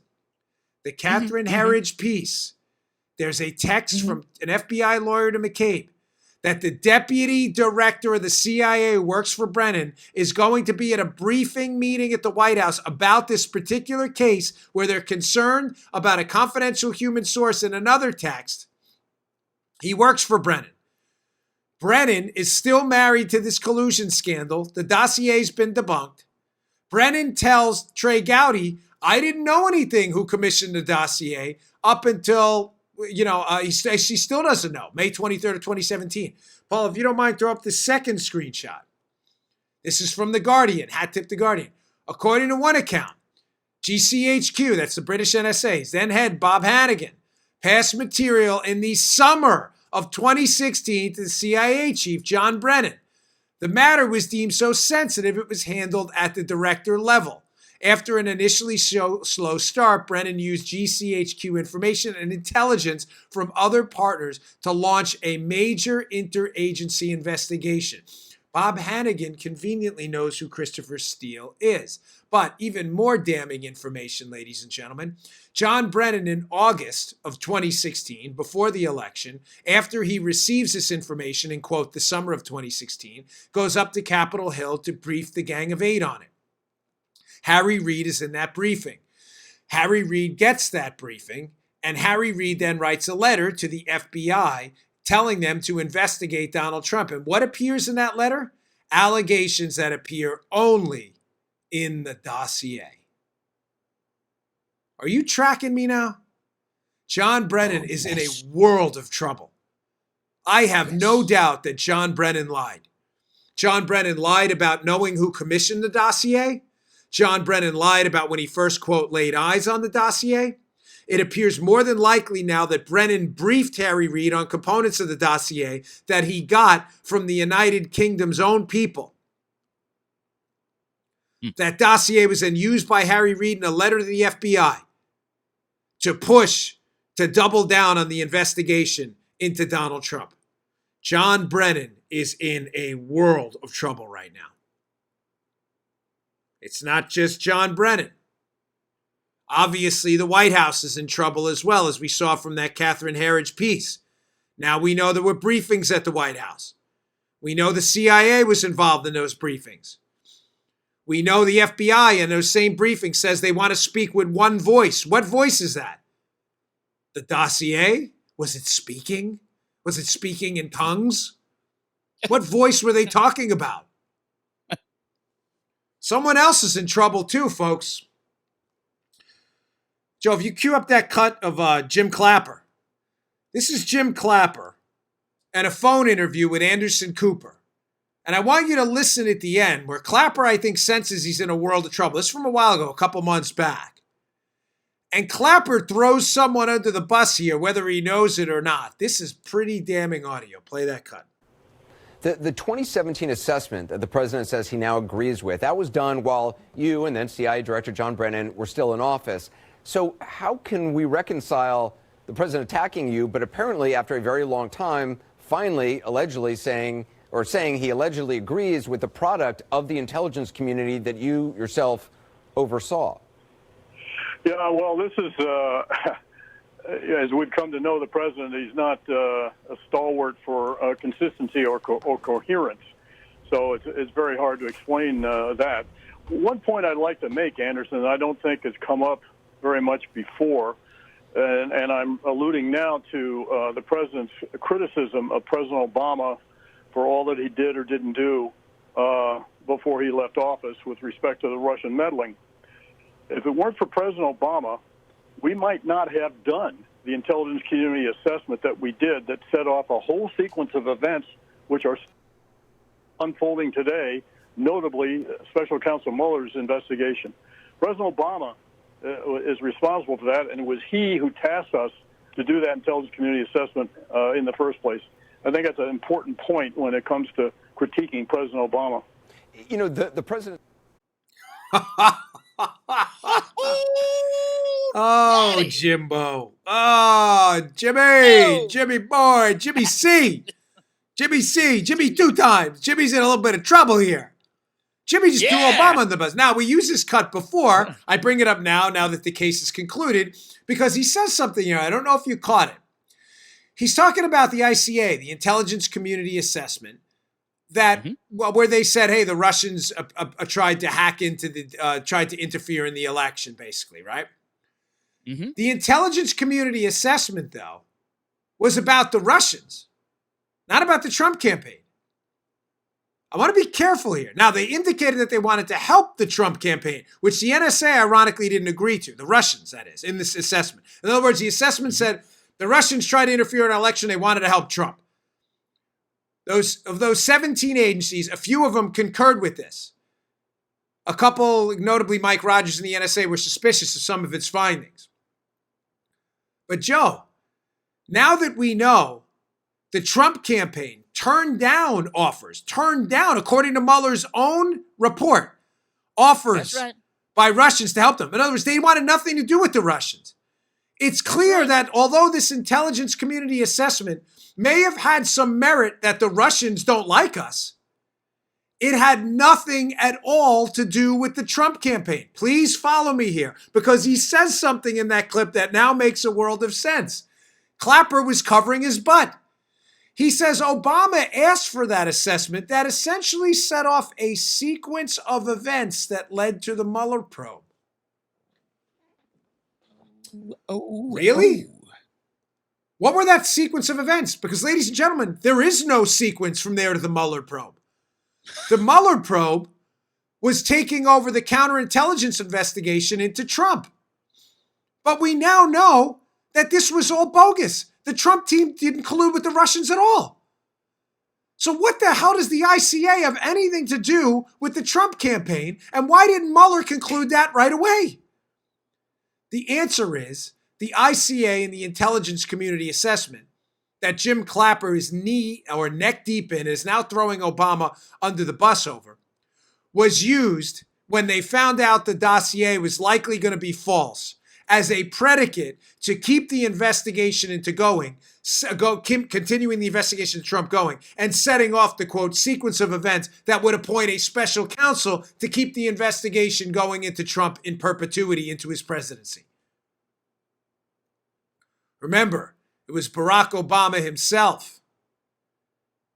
The Catherine Herridge piece. There's a text from an FBI lawyer to McCabe that the deputy director of the CIA who works for Brennan is going to be at a briefing meeting at the White House about this particular case where they're concerned about a confidential human source. In another text, he works for Brennan. Brennan is still married to this collusion scandal. The dossier's been debunked. Brennan tells Trey Gowdy, I didn't know anything who commissioned the dossier up until She still doesn't know. May 23rd of 2017. Paul, if you don't mind, throw up the second screenshot. This is from The Guardian, hat tip The Guardian. According to one account, GCHQ, that's the British NSA's then head Bob Hannigan, passed material in the summer of 2016 to the CIA chief, John Brennan. The matter was deemed so sensitive it was handled at the director level. After an initially slow start, Brennan used GCHQ information and intelligence from other partners to launch a major interagency investigation. Bob Hannigan conveniently knows who Christopher Steele is. But even more damning information, ladies and gentlemen, John Brennan in August of 2016, before the election, after he receives this information in, quote, the summer of 2016, goes up to Capitol Hill to brief the Gang of Eight on it. Harry Reid is in that briefing. Harry Reid gets that briefing, and Harry Reid then writes a letter to the FBI telling them to investigate Donald Trump. And what appears in that letter? Allegations that appear only in the dossier. Are you tracking me now? John Brennan is in a world of trouble. I have no doubt that John Brennan lied. John Brennan lied about knowing who commissioned the dossier. John Brennan lied about when he first, quote, laid eyes on the dossier. It appears more than likely now that Brennan briefed Harry Reid on components of the dossier that he got from the United Kingdom's own people. That dossier was then used by Harry Reid in a letter to the FBI to push, to double down on the investigation into Donald Trump. John Brennan is in a world of trouble right now. It's not just John Brennan. Obviously, the White House is in trouble as well, as we saw from that Catherine Herridge piece. Now we know there were briefings at the White House. We know the CIA was involved in those briefings. We know the FBI in those same briefings says they want to speak with one voice. What voice is that? The dossier? Was it speaking? Was it speaking in tongues? What voice were they talking about? Someone else is in trouble too, folks. Joe, if you cue up that cut of Jim Clapper. This is Jim Clapper and a phone interview with Anderson Cooper. And I want you to listen at the end where Clapper, I think, senses he's in a world of trouble. This is from a while ago, a couple months back. And Clapper throws someone under the bus here, whether he knows it or not. This is pretty damning audio. Play that cut. The 2017 assessment that the president says he now agrees with, that was done while you and then CIA Director John Brennan were still in office. So how can we reconcile the president attacking you, but apparently after a very long time, finally allegedly saying he allegedly agrees with the product of the intelligence community that you yourself oversaw? Yeah, well, this is, as we've come to know the president, he's not a stalwart for consistency or coherence. So it's very hard to explain that. One point I'd like to make, Anderson, I don't think has come up very much before, and I'm alluding now to the president's criticism of President Obama for all that he did or didn't do before he left office with respect to the Russian meddling. If it weren't for President Obama, we might not have done the intelligence community assessment that we did that set off a whole sequence of events which are unfolding today, notably Special Counsel Mueller's investigation. President Obama is responsible for that, and it was he who tasked us to do that intelligence community assessment in the first place. I think that's an important point when it comes to critiquing President Obama. You know, the president... Oh, Jimbo. Oh, Jimmy. Jimmy boy. Jimmy C. Jimmy C. Jimmy 2 times. Jimmy's in a little bit of trouble here. Jimmy just threw Obama on the bus. Now, we used this cut before. I bring it up now that the case is concluded, because he says something here. I don't know if you caught it. He's talking about the ICA, the Intelligence Community Assessment, that where they said, hey, the Russians tried to hack into tried to interfere in the election, basically, right? Mm-hmm. The Intelligence Community Assessment, though, was about the Russians, not about the Trump campaign. I want to be careful here. Now, they indicated that they wanted to help the Trump campaign, which the NSA ironically didn't agree to, the Russians, that is, in this assessment. In other words, the assessment said, The Russians tried to interfere in our election. They wanted to help Trump. Of those 17 agencies, a few of them concurred with this. A couple, notably Mike Rogers and the NSA, were suspicious of some of its findings. But Joe, now that we know the Trump campaign turned down offers, according to Mueller's own report, offers by Russians to help them. In other words, they wanted nothing to do with the Russians. It's clear that although this intelligence community assessment may have had some merit that the Russians don't like us, it had nothing at all to do with the Trump campaign. Please follow me here, because he says something in that clip that now makes a world of sense. Clapper was covering his butt. He says Obama asked for that assessment that essentially set off a sequence of events that led to the Mueller probe. Really? What were that sequence of events? Because, ladies and gentlemen, there is no sequence from there to the Mueller probe. The Mueller probe was taking over the counterintelligence investigation into Trump. But we now know that this was all bogus. The Trump team didn't collude with the Russians at all. So what the hell does the ICA have anything to do with the Trump campaign? And why didn't Mueller conclude that right away? The answer is the ICA and the intelligence community assessment that Jim Clapper is neck deep in, is now throwing Obama under the bus over, was used when they found out the dossier was likely going to be false as a predicate to keep the investigation continuing the investigation of Trump going, and setting off the, quote, sequence of events that would appoint a special counsel to keep the investigation going into Trump in perpetuity into his presidency. Remember, it was Barack Obama himself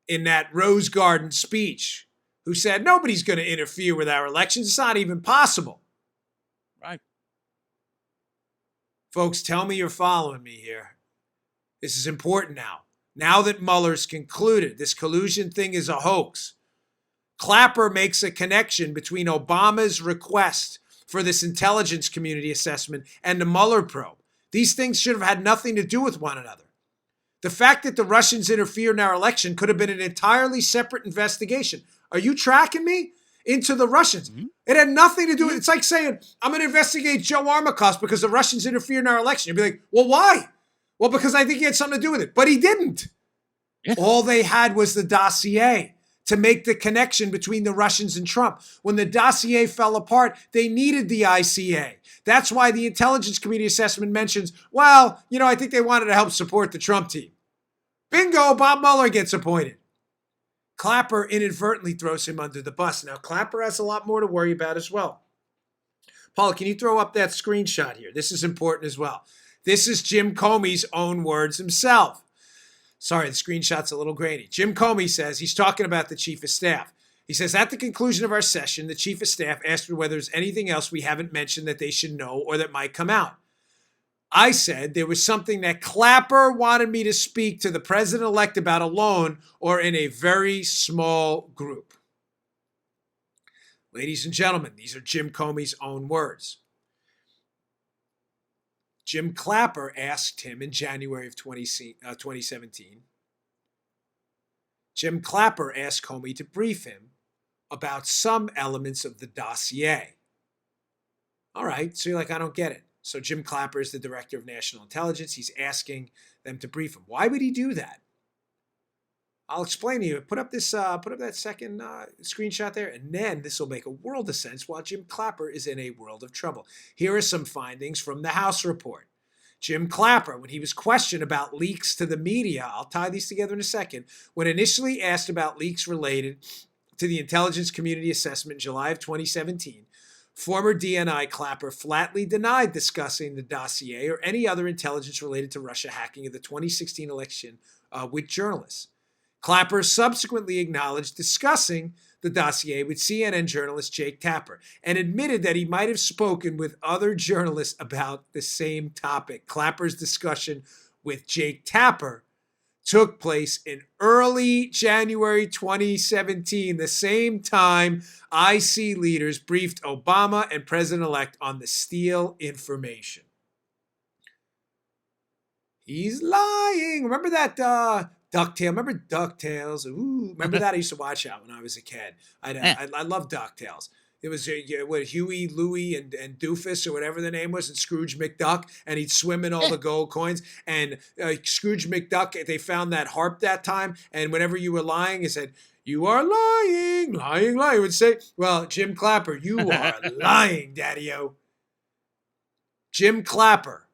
in that Rose Garden speech who said, nobody's going to interfere with our elections. It's not even possible. Right. Folks, tell me you're following me here. This is important now. Now that Mueller's concluded this collusion thing is a hoax, Clapper makes a connection between Obama's request for this intelligence community assessment and the Mueller probe. These things should have had nothing to do with one another. The fact that the Russians interfered in our election could have been an entirely separate investigation. Are you tracking me? Into the Russians. Mm-hmm. It had nothing to do with it. It's like saying, I'm going to investigate Joe Armacost because the Russians interfered in our election. You'd be like, well, why? Well, because I think he had something to do with it. But he didn't. Yeah. All they had was the dossier to make the connection between the Russians and Trump. When the dossier fell apart, they needed the ICA. That's why the intelligence community assessment mentions, well, I think they wanted to help support the Trump team. Bingo, Bob Mueller gets appointed. Clapper inadvertently throws him under the bus. Now, Clapper has a lot more to worry about as well. Paula, can you throw up that screenshot here? This is important as well. This is Jim Comey's own words himself. Sorry, the screenshot's a little grainy. Jim Comey says, he's talking about the chief of staff. He says, at the conclusion of our session, the chief of staff asked me whether there's anything else we haven't mentioned that they should know or that might come out. I said there was something that Clapper wanted me to speak to the president-elect about alone or in a very small group. Ladies and gentlemen, these are Jim Comey's own words. Jim Clapper asked him in January of 2017. Jim Clapper asked Comey to brief him about some elements of the dossier. All right, so you're like, I don't get it. So Jim Clapper is the director of national intelligence. He's asking them to brief him. Why would he do that? I'll explain to you. Put up that second screenshot there, and then this will make a world of sense while Jim Clapper is in a world of trouble. Here are some findings from the House report. Jim Clapper, when he was questioned about leaks to the media, I'll tie these together in a second, when initially asked about leaks related to the intelligence community assessment in July of 2017, former DNI Clapper flatly denied discussing the dossier or any other intelligence related to Russia hacking of the 2016 election with journalists. Clapper subsequently acknowledged discussing the dossier with CNN journalist Jake Tapper and admitted that he might have spoken with other journalists about the same topic. Clapper's discussion with Jake Tapper took place in early January 2017, the same time IC leaders briefed Obama and President-elect on the Steele information. He's lying. Remember that DuckTales? Remember DuckTales? Ooh, remember that? I used to watch that when I was a kid. I love DuckTales. It was Huey, Louie, and Doofus, or whatever the name was, and Scrooge McDuck, and he'd swim in all the gold coins. And Scrooge McDuck, they found that harp that time, and whenever you were lying, it said, "You are lying, lying, lying." It would say, "Well, Jim Clapper, you are lying, Daddy-O." Jim Clapper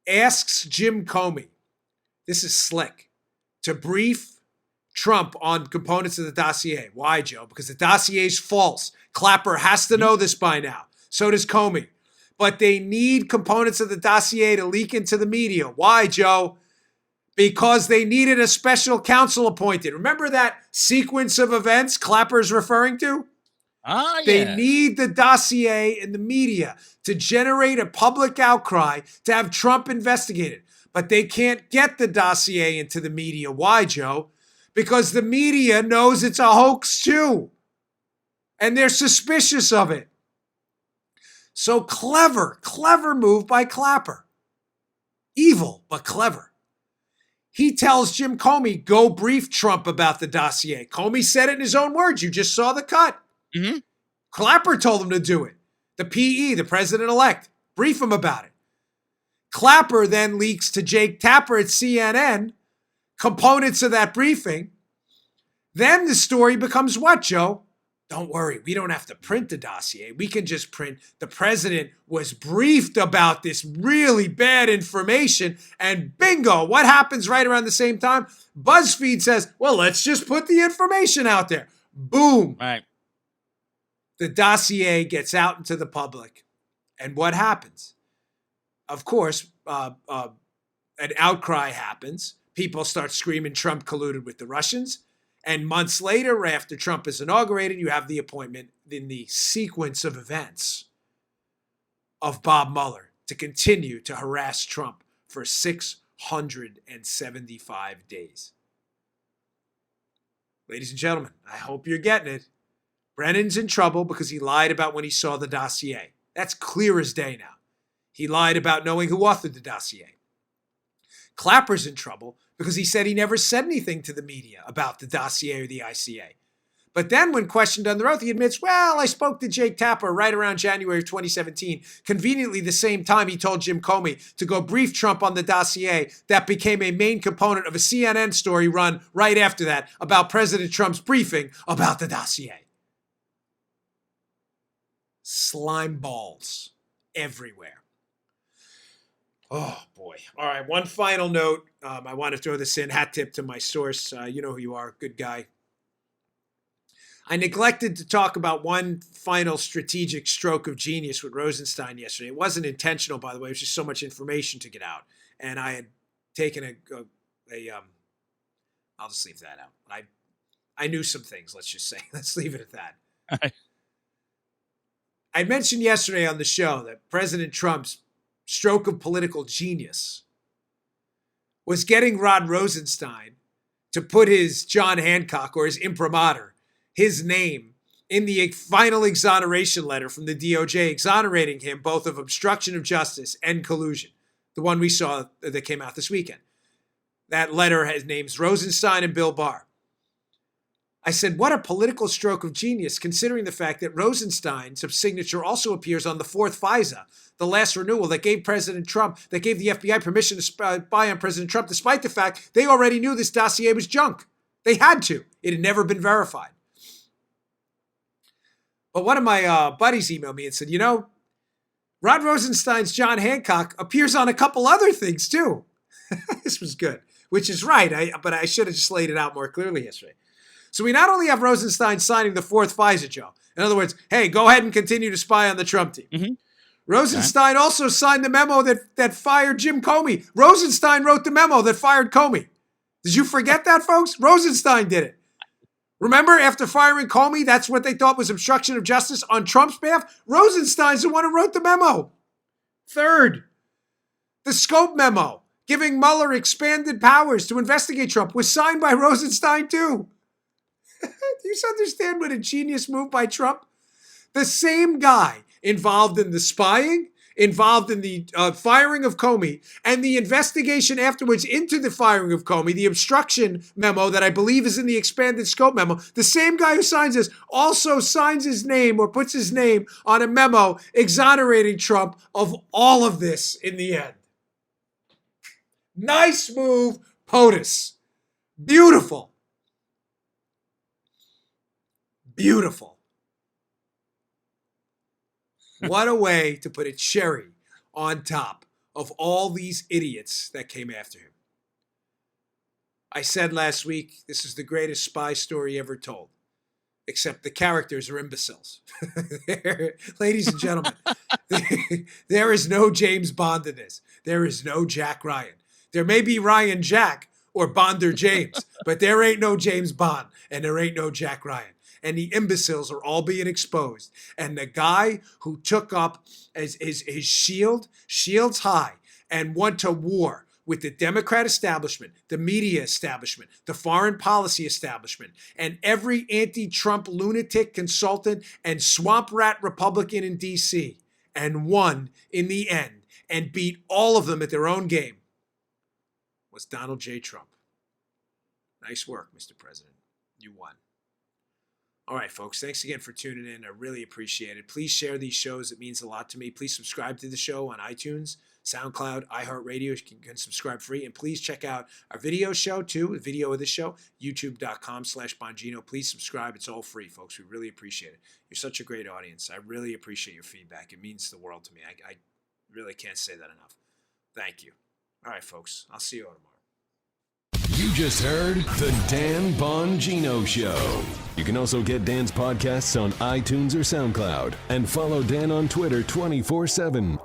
asks Jim Comey, this is slick, to brief Trump on components of the dossier. Why, Joe? Because the dossier is false. Clapper has to know this by now. So does Comey. But they need components of the dossier to leak into the media. Why, Joe? Because they needed a special counsel appointed. Remember that sequence of events Clapper's referring to? Yeah. They need the dossier in the media to generate a public outcry to have Trump investigated. But they can't get the dossier into the media. Why, Joe? Because the media knows it's a hoax too. And they're suspicious of it. So clever move by Clapper. Evil, but clever. He tells Jim Comey, go brief Trump about the dossier. Comey said it in his own words. You just saw the cut. Mm-hmm. Clapper told him to do it. The PE, the president-elect, brief him about it. Clapper then leaks to Jake Tapper at CNN components of that briefing. Then the story becomes what, Joe? Don't worry, we don't have to print the dossier. We can just print the president was briefed about this really bad information, and bingo, what happens right around the same time? BuzzFeed says, well, let's just put the information out there. Boom. Right. The dossier gets out into the public. And what happens? Of course, an outcry happens. People start screaming Trump colluded with the Russians. And months later, after Trump is inaugurated, you have the appointment in the sequence of events of Bob Mueller to continue to harass Trump for 675 days. Ladies and gentlemen, I hope you're getting it. Brennan's in trouble because he lied about when he saw the dossier. That's clear as day now. He lied about knowing who authored the dossier. Clapper's in trouble because he said he never said anything to the media about the dossier or the ICA. But then when questioned under oath, he admits, well, I spoke to Jake Tapper right around January of 2017, conveniently the same time he told Jim Comey to go brief Trump on the dossier that became a main component of a CNN story run right after that about President Trump's briefing about the dossier. Slime balls everywhere. Oh, boy. All right, one final note. I want to throw this in. Hat tip to my source. You know who you are. Good guy. I neglected to talk about one final strategic stroke of genius with Rosenstein yesterday. It wasn't intentional, by the way. It was just so much information to get out. And I had taken I'll just leave that out. I knew some things, let's just say. Let's leave it at that. I mentioned yesterday on the show that President Trump's stroke of political genius was getting Rod Rosenstein to put his John Hancock or his imprimatur, his name, in the final exoneration letter from the DOJ, exonerating him both of obstruction of justice and collusion, the one we saw that came out this weekend. That letter has names Rosenstein and Bill Barr. I said, what a political stroke of genius, considering the fact that Rosenstein's signature also appears on the fourth FISA, the last renewal that gave President Trump, that gave the FBI permission to spy on President Trump, despite the fact they already knew this dossier was junk. They had to. It had never been verified. But one of my buddies emailed me and said, Rod Rosenstein's John Hancock appears on a couple other things too. This was good, which is right, but I should have just laid it out more clearly yesterday. So we not only have Rosenstein signing the fourth FISA, Joe. In other words, hey, go ahead and continue to spy on the Trump team. Mm-hmm. Rosenstein also signed the memo that fired Jim Comey. Rosenstein wrote the memo that fired Comey. Did you forget that, folks? Rosenstein did it. Remember, after firing Comey, that's what they thought was obstruction of justice on Trump's behalf? Rosenstein's the one who wrote the memo. Third, the scope memo giving Mueller expanded powers to investigate Trump was signed by Rosenstein too. Do you understand what a genius move by Trump? The same guy involved in the spying, involved in the firing of Comey and the investigation afterwards into the firing of Comey, the obstruction memo that I believe is in the expanded scope memo, the same guy who signs this also signs his name or puts his name on a memo exonerating Trump of all of this in the end. Nice move, POTUS. Beautiful. Beautiful. What a way to put a cherry on top of all these idiots that came after him. I said last week, this is the greatest spy story ever told, except the characters are imbeciles. Ladies and gentlemen, there is no James Bond in this. There is no Jack Ryan. There may be Ryan Jack or Bonder James, but there ain't no James Bond and there ain't no Jack Ryan. And the imbeciles are all being exposed. And the guy who took up his shields high, and went to war with the Democrat establishment, the media establishment, the foreign policy establishment, and every anti-Trump lunatic consultant and swamp rat Republican in D.C., and won in the end and beat all of them at their own game, was Donald J. Trump. Nice work, Mr. President. You won. All right, folks, thanks again for tuning in. I really appreciate it. Please share these shows. It means a lot to me. Please subscribe to the show on iTunes, SoundCloud, iHeartRadio. You can subscribe free. And please check out our video show, too, a video of this show, youtube.com/Bongino. Please subscribe. It's all free, folks. We really appreciate it. You're such a great audience. I really appreciate your feedback. It means the world to me. I really can't say that enough. Thank you. All right, folks. I'll see you all tomorrow. You just heard The Dan Bongino Show. You can also get Dan's podcasts on iTunes or SoundCloud. And follow Dan on Twitter 24/7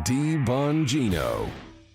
@DBongino.